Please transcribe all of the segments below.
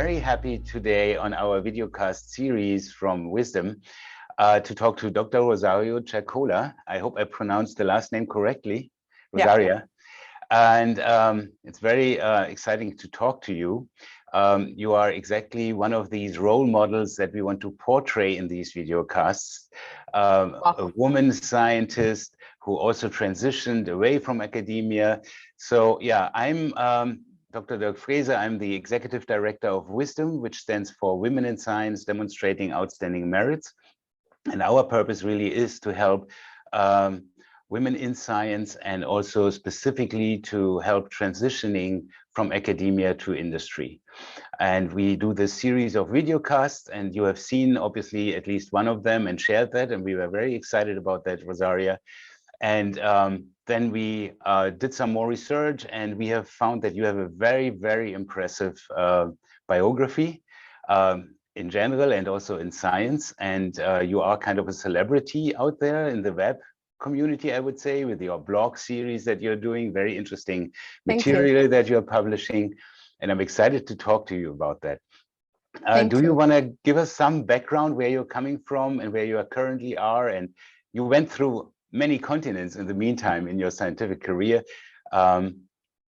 very happy today on our videocast series from Wisdom to talk to Dr. Rosario Cercola. I hope I pronounced the last name correctly, Rosaria. Yeah. And it's very exciting to talk to you. You are exactly one of these role models that we want to portray in these videocasts. A woman scientist who also transitioned away from academia. So yeah, I'm Dr. Dirk Frese. I'm the Executive Director of Wisdom, which stands for Women in Science Demonstrating Outstanding Merits. And our purpose really is to help women in science, and also specifically to help transitioning from academia to industry. And we do this series of videocasts, and you have seen obviously at least one of them and shared that, and we were very excited about that, Rosaria. And then we did some more research, and we have found that you have a very, very impressive biography in general and also in science. And you are kind of a celebrity out there in the web community, I would say, with your blog series that you're doing, very interesting material that you're publishing. And I'm excited to talk to you about that. Do you want to give us some background where you're coming from and where you are currently are? And you went through many continents in the meantime in your scientific career.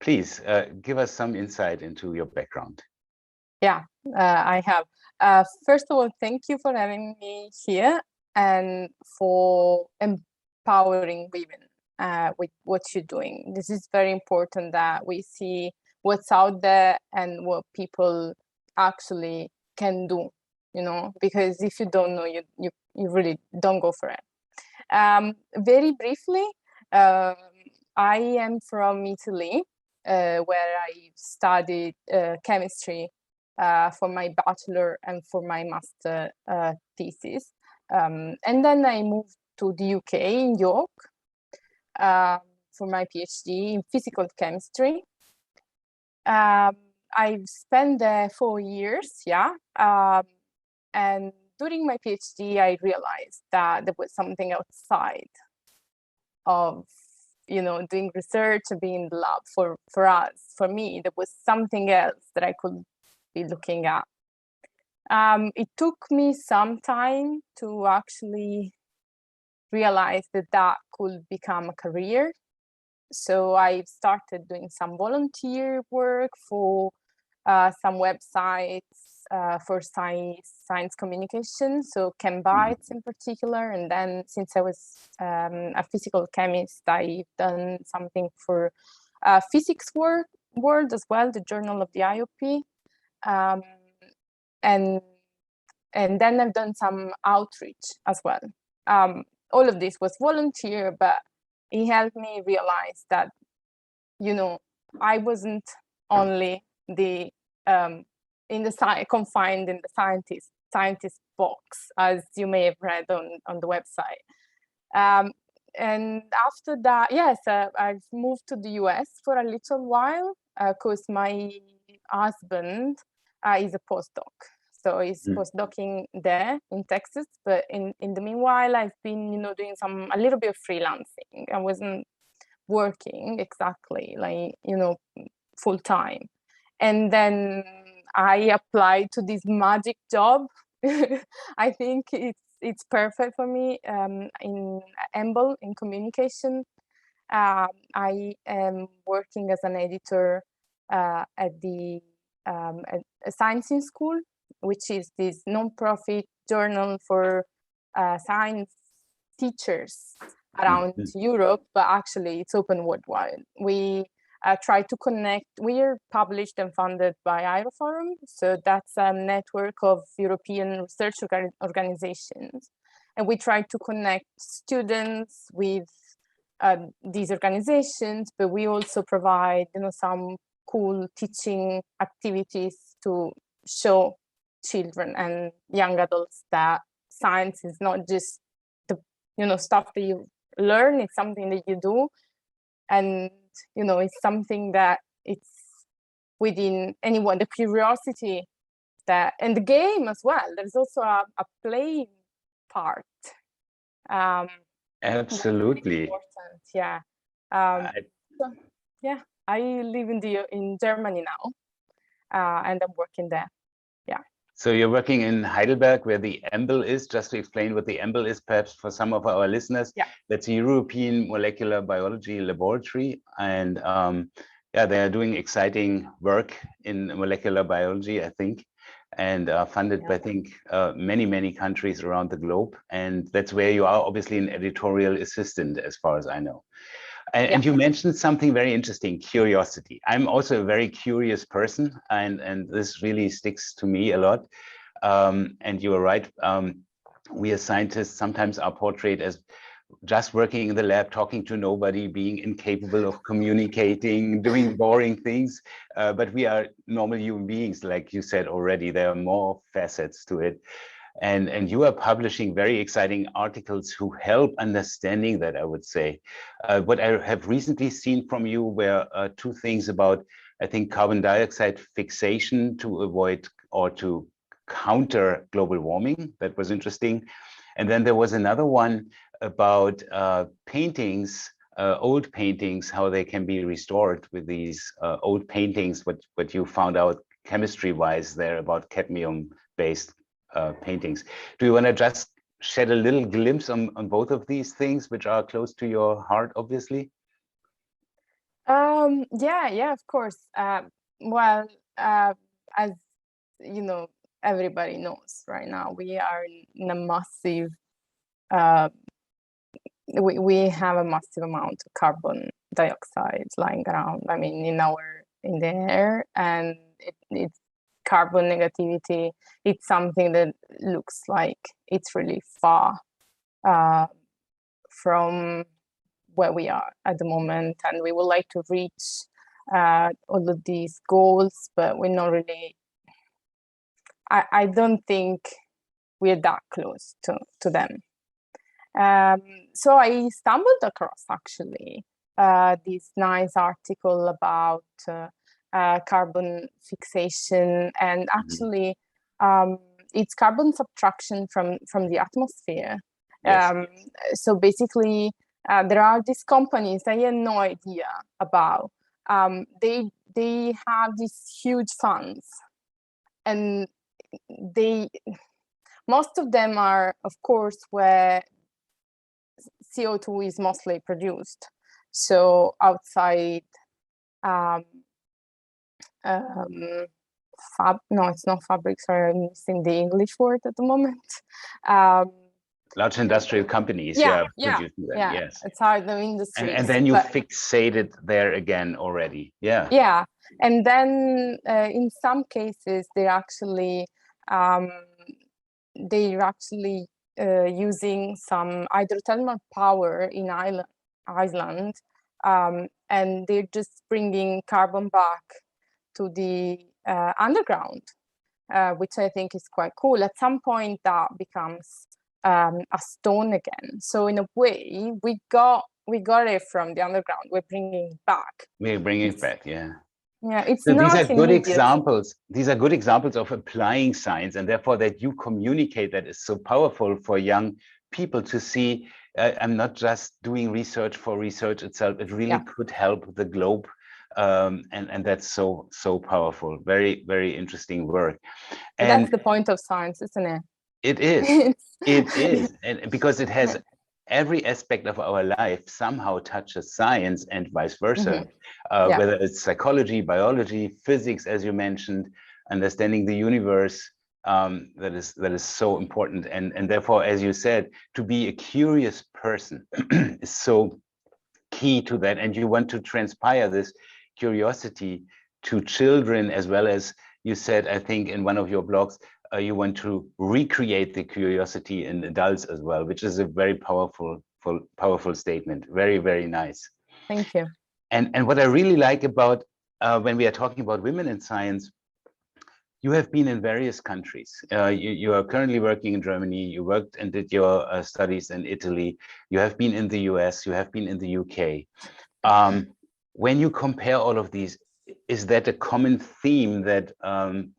Please give us some insight into your background. Yeah, I have. First of all, thank you for having me here and for empowering women with what you're doing. This is very important that we see what's out there and what people actually can do, you know, because if you don't know, you really don't go for it. Very briefly, I am from Italy, where I studied chemistry for my bachelor and for my master thesis. And then I moved to the UK in York for my PhD in physical chemistry. I've spent there 4 years, and during my PhD, I realized that there was something outside of, you know, doing research and being in the lab. For us, for me, there was something else that I could be looking at. It took me some time to actually realize that that could become a career. So I started doing some volunteer work for some websites for science communication, so ChemBites in particular. And then since I was a physical chemist, I've done something for Physics World as well, the Journal of the IOP. And then I've done some outreach as well. All of this was volunteer, but it helped me realize that, you know, I wasn't only the confined in the scientist box, as you may have read on the website. And after that, yes, I've moved to the US for a little while because my husband is a postdoc. So he's postdocing there in Texas, but in the meanwhile, I've been, you know, doing a little bit of freelancing. I wasn't working exactly, like, you know, full time. And then I applied to this magic job. I think it's perfect for me in EMBL, in communication. I am working as an editor at the a Science in School, which is this non-profit journal for science teachers around Europe, but actually it's open worldwide. We try to connect. We are published and funded by Aeroforum, so that's a network of European research organizations, and we try to connect students with these organizations. But we also provide, you know, some cool teaching activities to show children and young adults that science is not just the, you know, stuff that you learn. It's something that you do, and, you know, it's something that it's within anyone. The curiosity that, and the game as well. There's also a playing part. Absolutely. Important. Yeah. So, yeah. I live in Germany now, and I'm working there. So you're working in Heidelberg, where the EMBL is. Just to explain what the EMBL is, perhaps for some of our listeners, that's a European Molecular Biology Laboratory, and yeah, they are doing exciting work in molecular biology, I think, and funded by, I think, many countries around the globe. And that's where you are obviously an editorial assistant, as far as I know. And you mentioned something very interesting, curiosity. I'm also a very curious person, and this really sticks to me a lot. And you are right. We as scientists sometimes are portrayed as just working in the lab, talking to nobody, being incapable of communicating, doing boring things. But we are normal human beings, like you said already. There are more facets to it. And you are publishing very exciting articles who help understanding that, I would say. What I have recently seen from you were two things about, I think, carbon dioxide fixation to avoid or to counter global warming. That was interesting. And then there was another one about paintings, old paintings, how they can be restored with these old paintings, what you found out chemistry-wise there about cadmium-based paintings. Do you want to just shed a little glimpse on both of these things, which are close to your heart, obviously? Yeah, of course. Well, as you know, everybody knows right now, we are in a massive, we have a massive amount of carbon dioxide lying around. I mean, in the air, and it's carbon negativity. It's something that looks like it's really far from where we are at the moment, and we would like to reach all of these goals, but we're not really. I don't think we're that close to them. So I stumbled across actually this nice article about carbon fixation, and actually it's carbon subtraction from the atmosphere. Yes. So basically, there are these companies I had no idea about. They have these huge funds, and most of them are, of course, where CO2 is mostly produced. So outside, no, it's not fabric. Sorry, I'm missing the English word at the moment. Large industrial companies, producing that, yes. Outside the industry. And then you fixate it there again already, Yeah, and then in some cases they're actually using some hydrothermal power in Iceland, and they're just bringing carbon back to the underground, which I think is quite cool. At some point, that becomes a stone again. So in a way, we got it from the underground. We're bringing it back. We're bringing it back, yeah. Yeah, it's so not these are good immediate. examples. These are good examples of applying science, and therefore that you communicate that is so powerful for young people to see. I'm not just doing research for research itself. It really could help the globe, and that's so powerful. Very, very interesting work. And that's the point of science, isn't it? It is. It is, and because it has every aspect of our life somehow touches science and vice versa, whether it's psychology, biology, physics, as you mentioned, understanding the universe, that is so important. And therefore, as you said, to be a curious person is so key to that. And you want to transpire this curiosity to children, as well as you said, I think in one of your blogs, you want to recreate the curiosity in adults as well, which is a very powerful statement. Very, very nice. Thank you. And what I really like about when we are talking about women in science, you have been in various countries. You are currently working in Germany. You worked and did your studies in Italy. You have been in the US. You have been in the UK. When you compare all of these, is that a common theme that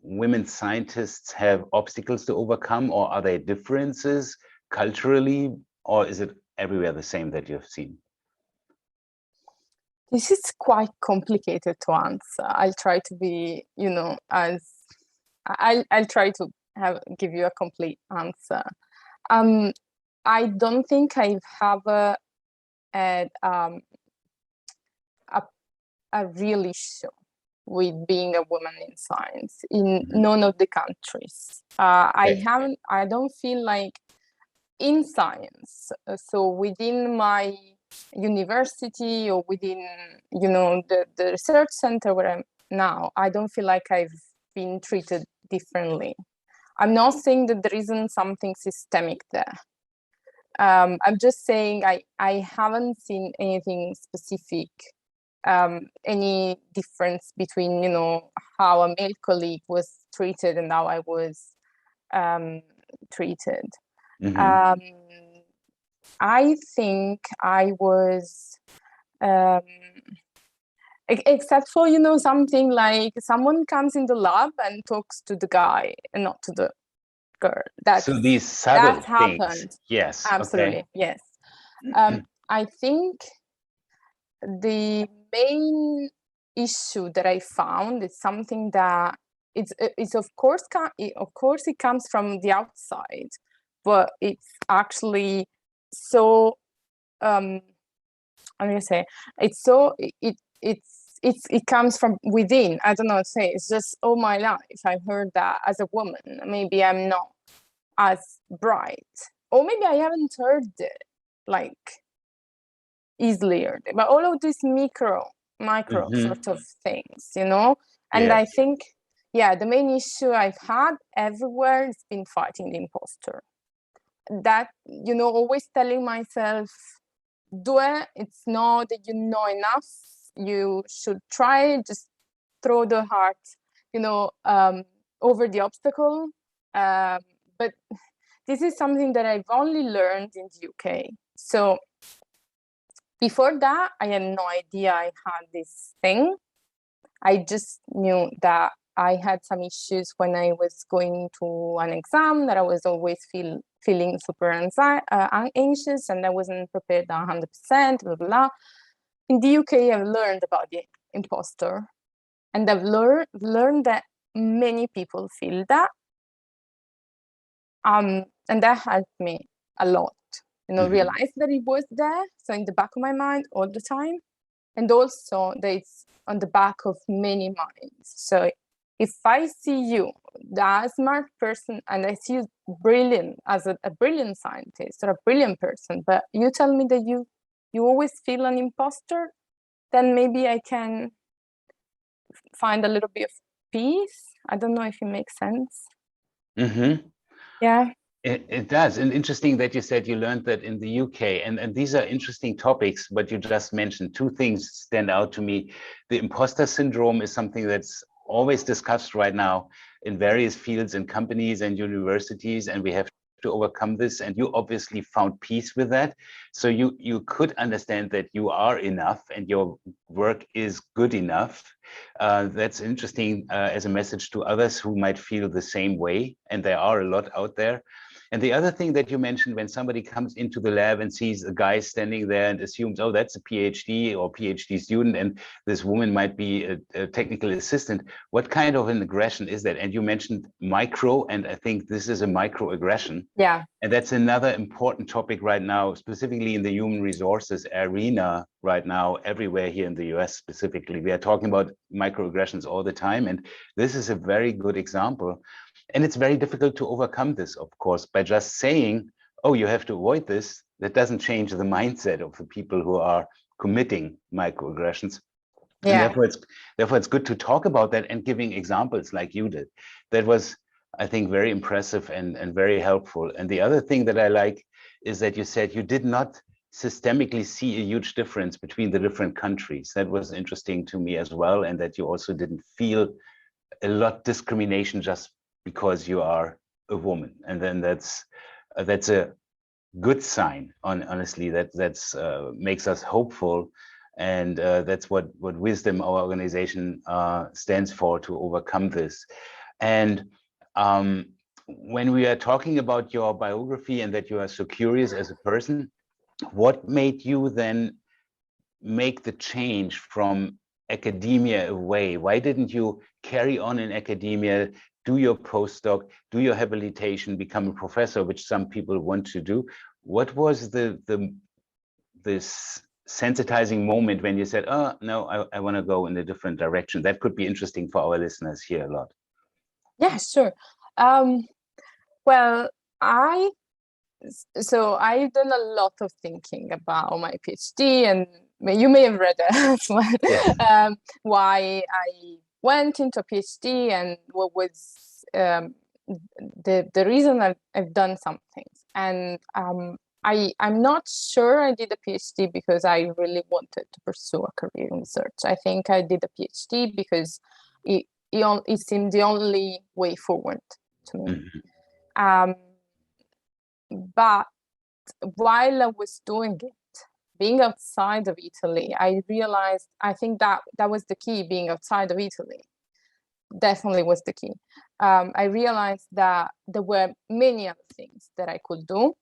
women scientists have obstacles to overcome, or are there differences culturally, or is it everywhere the same that you've seen? This is quite complicated to answer. I'll try to be, I'll try to give you a complete answer. I don't think I've had a real issue with being a woman in science in none of the countries. I don't feel like in science, so within my university or within, the research center where I'm now, I don't feel like I've been treated differently. I'm not saying that there isn't something systemic there. I'm just saying I haven't seen anything specific, any difference between, how a male colleague was treated and how I was treated. I think I was, except for, something like someone comes in the lab and talks to the guy and not to the girl. So these subtle that happened. Things. Yes. Absolutely. Okay. Yes. I think the main issue that I found is something that it's of course it comes from the outside, but it's actually so I'm gonna say it's so it comes from within. I don't know how to say. It's just all my life I've heard that as a woman. Maybe I'm not as bright, or maybe I haven't heard it like easily heard it, but all of these micro sort of things, and I think the main issue I've had everywhere has been fighting the imposter. That, always telling myself, it's not that you know enough, you should try, just throw the heart, over the obstacle. But this is something that I've only learned in the UK. So before that, I had no idea I had this thing. I just knew that I had some issues when I was going to an exam, that I was always feeling super anxious, and I wasn't prepared 100%, blah, blah, blah. In the UK, I've learned about the imposter, and I've learned that many people feel that. And that helped me a lot, realize that it was there, so in the back of my mind all the time, and also that it's on the back of many minds. So if I see you, the smart person, and I see you brilliant as a brilliant scientist or a brilliant person, but you tell me that you always feel an imposter, then maybe I can find a little bit of peace. I don't know if it makes sense. Yeah. It does. And interesting that you said you learned that in the UK. And these are interesting topics, but you just mentioned two things stand out to me. The imposter syndrome is something that's always discussed right now in various fields and companies and universities, and we have to overcome this. And you obviously found peace with that. So you could understand that you are enough and your work is good enough. That's interesting as a message to others who might feel the same way. And there are a lot out there. And the other thing that you mentioned, when somebody comes into the lab and sees a guy standing there and assumes, oh, that's a PhD or PhD student, and this woman might be a technical assistant, what kind of an aggression is that? And you mentioned micro, and I think this is a microaggression. Yeah. And that's another important topic right now, specifically in the human resources arena right now, everywhere here in the US specifically. We are talking about microaggressions all the time. And this is a very good example. And it's very difficult to overcome this, of course, by just saying, oh, you have to avoid this. That doesn't change the mindset of the people who are committing microaggressions. Yeah. And therefore it's good to talk about that and giving examples like you did. That was, I think, very impressive and very helpful. And the other thing that I like is that you said you did not systemically see a huge difference between the different countries. That was interesting to me as well. And that you also didn't feel a lot discrimination just because you are a woman. And then that's a good sign, honestly. That's makes us hopeful. And that's what Wisdom, our organization, stands for, to overcome this. And when we are talking about your biography and that you are so curious as a person, what made you then make the change from academia away? Why didn't you carry on in academia, do your postdoc, do your habilitation, become a professor, which some people want to do. What was this sensitizing moment when you said, oh, no, I want to go in a different direction? That could be interesting for our listeners here a lot. Yeah, sure. Well, I've done a lot of thinking about my PhD, and you may have read it as well. Yes. Why I went into a PhD and what was the reason I've done some things. And I'm not sure I did a PhD because I really wanted to pursue a career in research. I think I did a PhD because it seemed the only way forward to me. Mm-hmm. But while I was doing it, being outside of Italy, I realized, I think that was the key, being outside of Italy. Definitely was the key. I realized that there were many other things that I could do,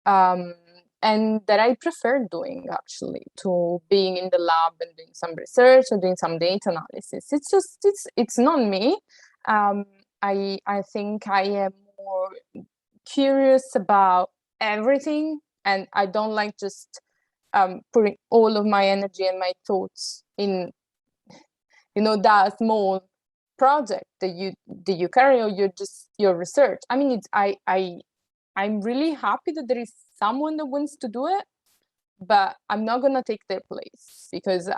and that I preferred doing, actually, to being in the lab and doing some research or doing some data analysis. It's not me. I think I am more curious about everything, and I don't like just putting all of my energy and my thoughts in, that small project that you carry, or your research. I mean, I'm really happy that there is someone that wants to do it, but I'm not gonna take their place because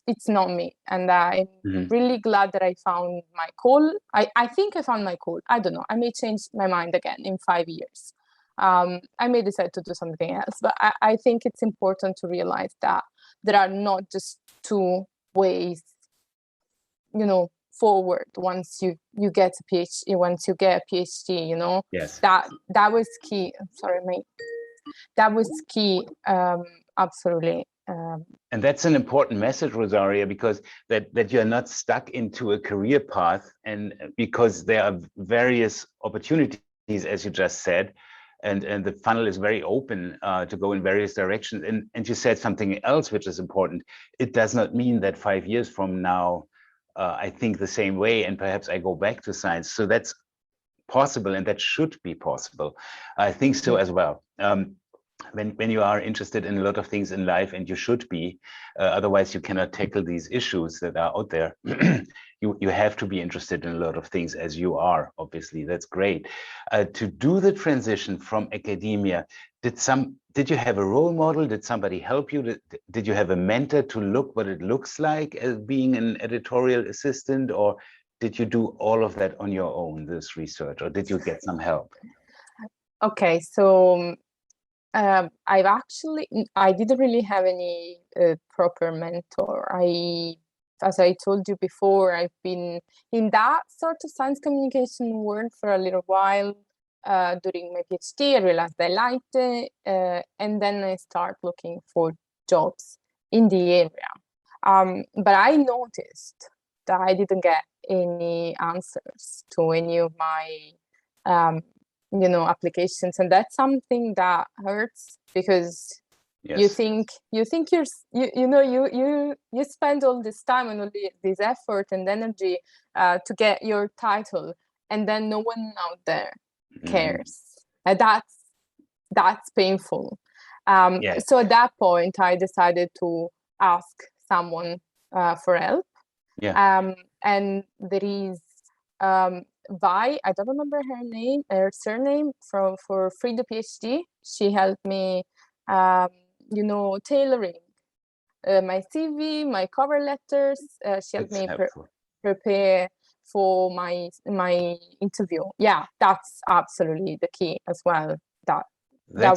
it's not me. And I'm really glad that I found my call. I think I found my call. I don't know. I may change my mind again in 5 years. I may decide to do something else, but I think it's important to realize that there are not just two ways, forward once you get a PhD. Once you get a PhD, yes, that was key. Sorry, mate. That was key. Absolutely. And that's an important message, Rosaria, because that you're not stuck into a career path, and because there are various opportunities, as you just said, and the funnel is very open to go in various directions. And you said something else which is important. It does not mean that 5 years from now I think the same way, and perhaps I go back to science. So that's possible, and that should be possible. I think so as well. When you are interested in a lot of things in life, and you should be, otherwise you cannot tackle these issues that are out there. You have to be interested in a lot of things, as you are, obviously. That's great. To do the transition from academia, did you have a role model? Did somebody help you? Did you have a mentor to look what it looks like as being an editorial assistant, or did you do all of that on your own, this research, or did you get some help? Okay, so I didn't really have any proper mentor. As I told you before, I've been in that sort of science communication world for a little while. During my PhD, I realized I liked it, and then I start looking for jobs in the area. But I noticed that I didn't get any answers to any of my applications, and that's something that hurts, because yes. you think you spend all this time and all this effort and energy to get your title, and then no one out there cares. And that's painful. Yes. So at that point, I decided to ask someone for help. Yeah. And there is Vi, I don't remember her surname, for Free the PhD. She helped me, tailoring my CV, my cover letters. She helped me prepare for my interview. Yeah, that's absolutely the key as well. That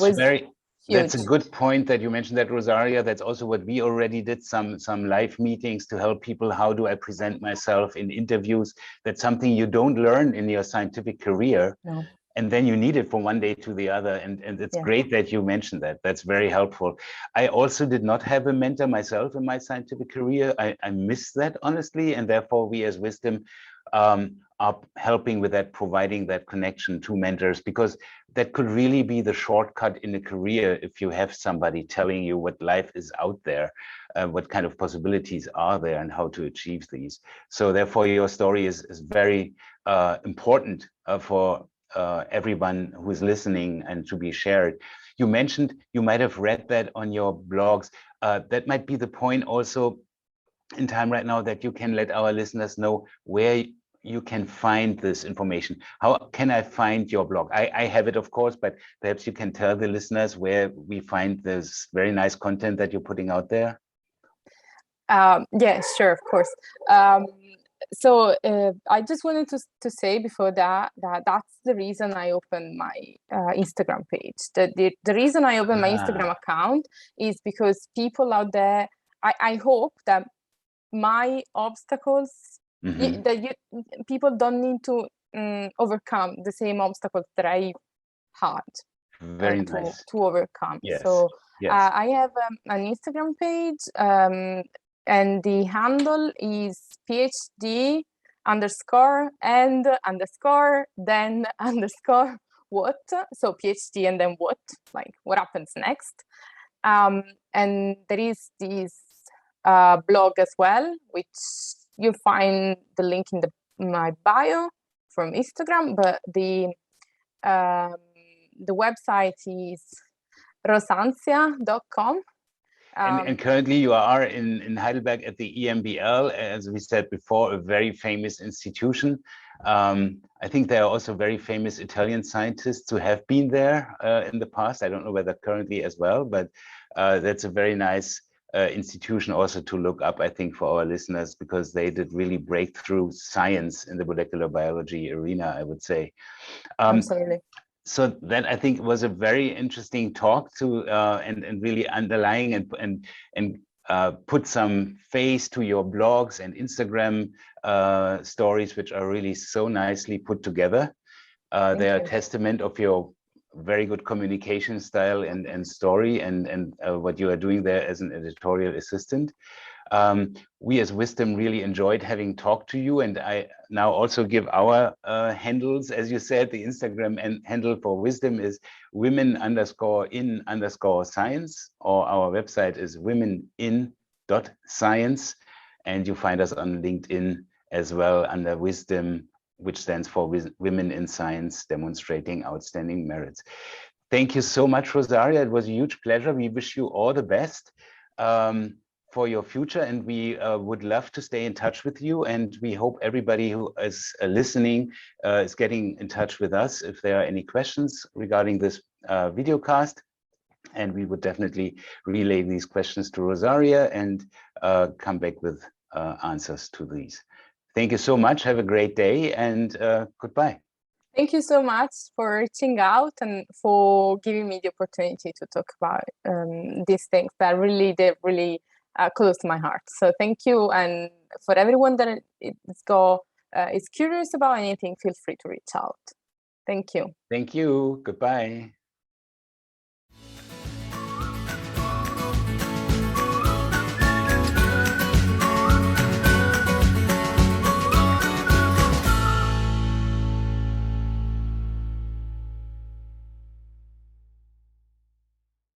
was very. Huge. That's a good point that you mentioned that, Rosaria. That's also what we already did, some live meetings to help people. How do I present myself in interviews? That's something you don't learn in your scientific career. No. And then you need it from one day to the other. And it's great that you mentioned that. That's very helpful. I also did not have a mentor myself in my scientific career. I miss that, honestly. And therefore, we as Wisdom are helping with that, providing that connection to mentors, because that could really be the shortcut in a career if you have somebody telling you what life is out there, what kind of possibilities are there, and how to achieve these. So therefore, your story is very, important for everyone who is listening and to be shared. You mentioned you might have read that on your blogs. That might be the point also in time right now, that you can let our listeners know where you can find this information. How can I find your blog? I have it, of course, but perhaps you can tell the listeners where we find this very nice content that you're putting out there. Yeah, sure, of course. So I just wanted to say before that's the reason I opened my Instagram page. The reason I opened my Instagram account is because people out there, I hope that my obstacles, people don't need to overcome the same obstacles that I had Very nice. to overcome. Yes. So yes. I have an Instagram page, and the handle is PhD _and then _what. So PhD and then what, like what happens next. And there is this blog as well, which you'll find the link in my bio from Instagram, but the website is rosancia.com. And currently you are in Heidelberg at the EMBL, as we said before, a very famous institution. I think there are also very famous Italian scientists who have been there in the past. I don't know whether currently as well, but that's a very nice institution also to look up, I think, for our listeners, because they did really breakthrough science in the molecular biology arena, I would say. Absolutely. So that, I think, was a very interesting talk to and really underlying and put some face to your blogs and Instagram stories, which are really so nicely put together. They are a testament of your very good communication style and story and what you are doing there as an editorial assistant. We as Wisdom really enjoyed having talked to you, and I now also give our handles. As you said, the Instagram handle for Wisdom is women_in_science, or our website is womenin.science, and you find us on LinkedIn as well under Wisdom, which stands for Women in Science Demonstrating Outstanding Merits. Thank you so much, Rosaria. It was a huge pleasure. We wish you all the best for your future, and we would love to stay in touch with you, and we hope everybody who is listening is getting in touch with us if there are any questions regarding this video cast, and we would definitely relay these questions to Rosaria and come back with answers to these. Thank you so much. Have a great day, and goodbye. Thank you so much for reaching out and for giving me the opportunity to talk about these things that really close to my heart. So thank you, and for everyone that is curious about anything, feel free to reach out. Thank you. Thank you. Goodbye.